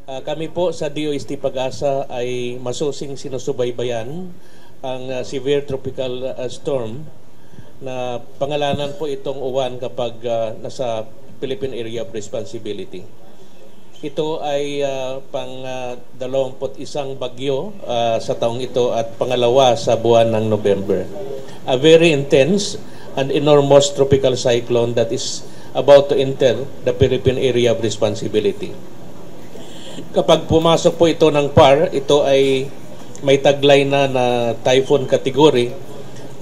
Kami po sa DOST Pag-asa ay masusing sinusubaybayan ang severe tropical storm na pangalanan po itong uwan kapag nasa Philippine Area of Responsibility. Ito ay pang 21 bagyo sa taong ito at pangalawa sa buwan ng November. A very intense and enormous tropical cyclone that is about to enter the Philippine Area of Responsibility. Kapag pumasok po ito ng PAR, ito ay may taglay na typhoon category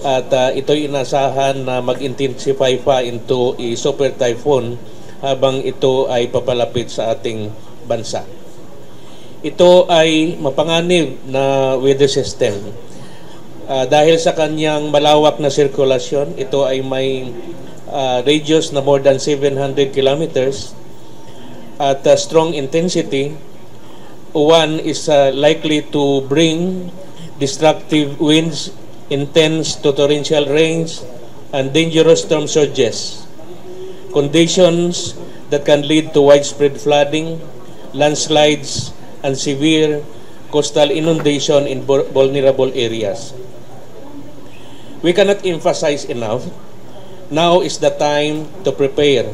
at ito'y inasahan na mag-intensify pa into a super typhoon habang ito ay papalapit sa ating bansa. Ito ay mapanganib na weather system. Dahil sa kanyang malawak na sirkulasyon, ito ay may radius na more than 700 kilometers at strong intensity. One is likely to bring destructive winds, intense to torrential rains, and dangerous storm surges. Conditions that can lead to widespread flooding, landslides, and severe coastal inundation in vulnerable areas. We cannot emphasize enough, now is the time to prepare.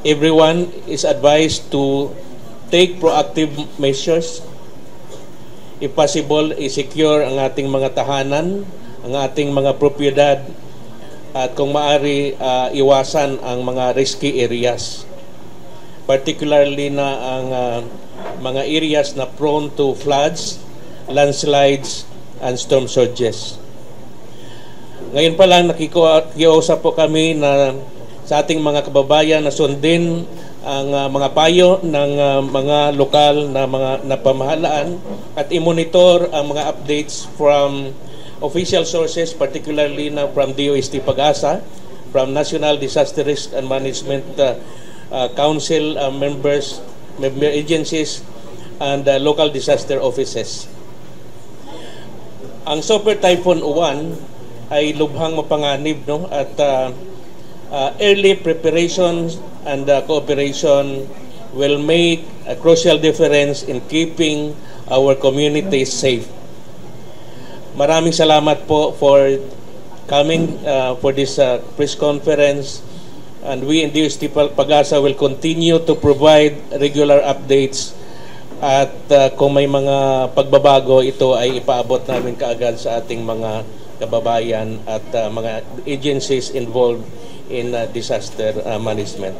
Everyone is advised to take proactive measures. If possible, i-secure ang ating mga tahanan, ang ating mga propiedad, at kung maaari, iwasan ang mga risky areas. Particularly na ang mga areas na prone to floods, landslides, and storm surges. Ngayon pa lang nakikiusap po kami na sa ating mga kababayan na sundin ang mga payo ng mga lokal na mga pamahalaan at i-monitor ang mga updates from official sources, particularly na from DOST Pag-asa, from National Disaster Risk and Management Council member agencies, and local disaster offices. Ang Super Typhoon Uwan ay lubhang mapanganib, no? At early preparation and cooperation will make a crucial difference in keeping our communities safe. Maraming salamat po for coming for this press conference, and we in DOST Pag-asa will continue to provide regular updates at kung may mga pagbabago, ito ay ipaabot namin kaagad sa ating mga kababayan at mga agencies involved in disaster management.